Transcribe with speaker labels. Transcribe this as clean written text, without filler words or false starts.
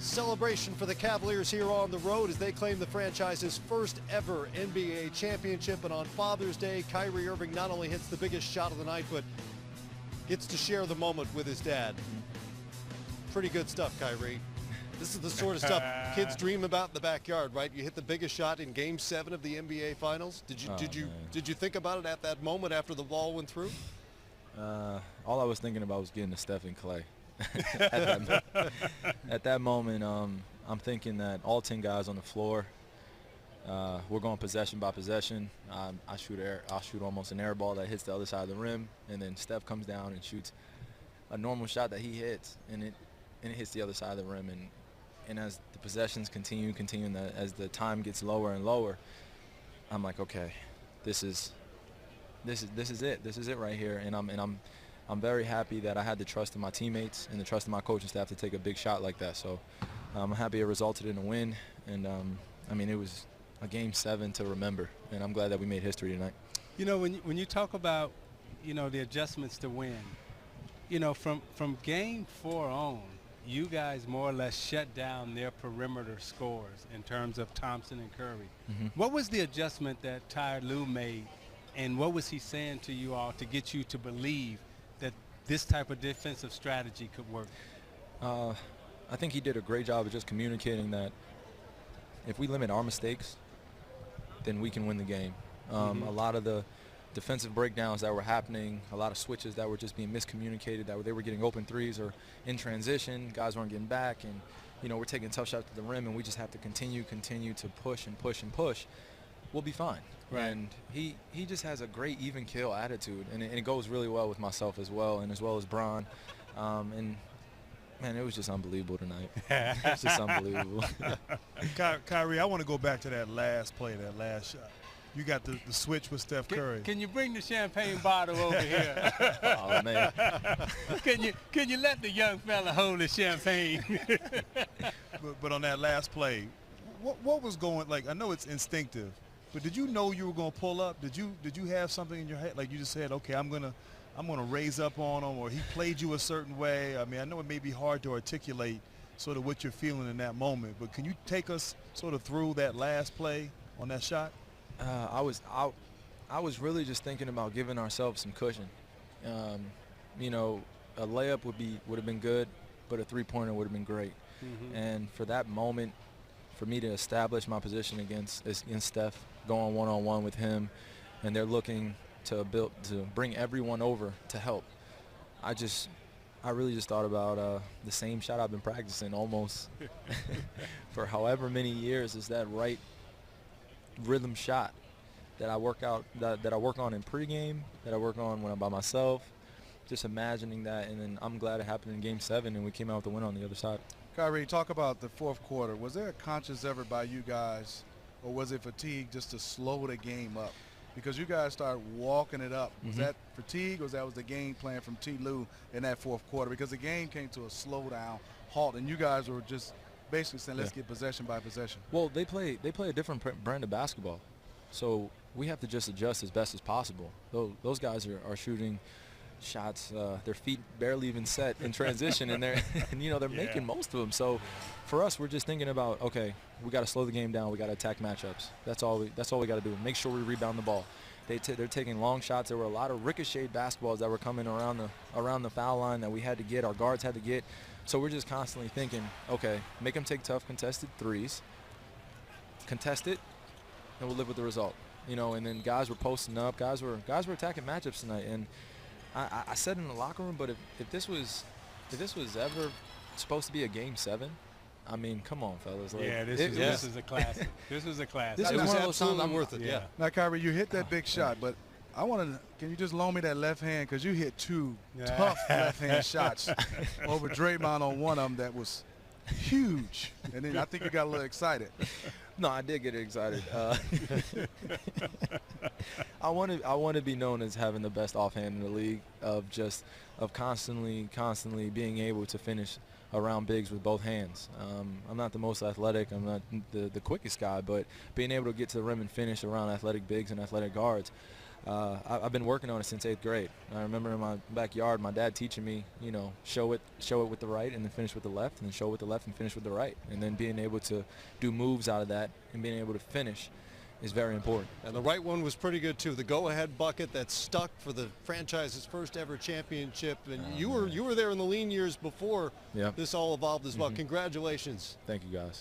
Speaker 1: Celebration for the Cavaliers here on the road as they claim the franchise's first ever NBA championship. And on Father's Day, Kyrie Irving not only hits the biggest shot of the night, but gets to share the moment with his dad. Pretty good stuff, Kyrie. This is the sort of stuff kids dream about in the backyard, right? You hit the biggest shot in Game 7 of the NBA Finals. Did you think about it at that moment after the ball went through?
Speaker 2: All I was thinking about was getting to Steph and Clay. At that moment, I'm thinking that all 10 guys on the floor, we're going possession by possession. I'll shoot almost an air ball that hits the other side of the rim, and then Steph comes down and shoots a normal shot that he hits, and it hits the other side of the rim. And as the possessions continue, as the time gets lower and lower, I'm like, okay, this is it. This is it right here. And I'm very happy that I had the trust of my teammates and the trust of my coaching staff to take a big shot like that. So I'm happy it resulted in a win. And I mean, it was a Game 7 to remember, and I'm glad that we made history tonight.
Speaker 3: You know, when you talk about, you know, the adjustments to win, you know, from Game 4 on, you guys more or less shut down their perimeter scores in terms of Thompson and Curry. Mm-hmm. What was the adjustment that Ty Lue made, and what was he saying to you all to get you to believe that this type of defensive strategy could work?
Speaker 2: I think he did a great job of just communicating that if we limit our mistakes, then we can win the game. A lot of the defensive breakdowns that were happening, a lot of switches that were just being miscommunicated, they were getting open threes or in transition, guys weren't getting back, and you know, we're taking tough shots to the rim, and we just have to continue to push and push and push. We'll be fine. Right. And he just has a great even kill attitude, and it goes really well with myself as well, and as well as Bron. And man, it was just unbelievable tonight. It's just unbelievable.
Speaker 4: Kyrie, I want to go back to that last play, that last shot. You got the switch with Steph Curry.
Speaker 3: Can you bring the champagne bottle over here?
Speaker 2: Oh, man.
Speaker 3: Can you let the young fella hold the champagne?
Speaker 4: but on that last play, what was going, like, I know it's instinctive, but did you know you were going to pull up? Did you have something in your head, like you just said, okay, I'm gonna raise up on him, or he played you a certain way? I mean, I know it may be hard to articulate sort of what you're feeling in that moment, but can you take us sort of through that last play on that shot?
Speaker 2: I was really just thinking about giving ourselves some cushion. You know, a layup would have been good, but a three-pointer would have been great. Mm-hmm. And for that moment, for me to establish my position against Steph, going one-on-one with him, and they're looking to bring everyone over to help. I really just thought about the same shot I've been practicing almost for however many years, is that right rhythm shot that I work on in pregame, that I work on when I'm by myself, just imagining that. And then I'm glad it happened in Game 7 and we came out with the win on the other side.
Speaker 5: Kyrie, talk about the fourth quarter. Was there a conscious effort by you guys, or was it fatigue just to slow the game up? Because you guys started walking it up. Was that fatigue, or was that the game plan from T. Lue in that fourth quarter? Because the game came to a slow down halt, and you guys were just basically saying, let's get possession by possession.
Speaker 2: Well, they play a different brand of basketball, so we have to just adjust as best as possible. Those guys are shooting shots, their feet barely even set in transition, and they're making most of them. So for us, we're just thinking about, okay, we got to slow the game down. We got to attack matchups. That's all we got to do. Make sure we rebound the ball. They're taking long shots. There were a lot of ricocheted basketballs that were coming around the foul line that we had to get. Our guards had to get. So we're just constantly thinking, okay, make them take tough contested threes, contest it, and we'll live with the result. You know, and then guys were posting up. Guys were attacking matchups tonight. And I said in the locker room, but if this was ever supposed to be a Game 7, I mean, come on, fellas. Like,
Speaker 3: this is a classic. This was a classic.
Speaker 1: This is one of those times I'm worth it. Yeah.
Speaker 5: Now, Kyrie, you hit that big shot, but I wanted to, can you just loan me that left hand? Because you hit two tough left-hand shots over Draymond on one of them that was huge. And then I think you got a little excited.
Speaker 2: No, I did get excited. I want to be known as having the best offhand in the league, of constantly being able to finish around bigs with both hands. I'm not the most athletic. I'm not the quickest guy, but being able to get to the rim and finish around athletic bigs and athletic guards, I've been working on it since 8th grade. I remember in my backyard, my dad teaching me, show it with the right and then finish with the left, and then show with the left and finish with the right. And then being able to do moves out of that and being able to finish is very important.
Speaker 1: And the right one was pretty good too. The go-ahead bucket that stuck for the franchise's first ever championship. And you were there in the lean years before this all evolved as well. Congratulations.
Speaker 2: Thank you, guys.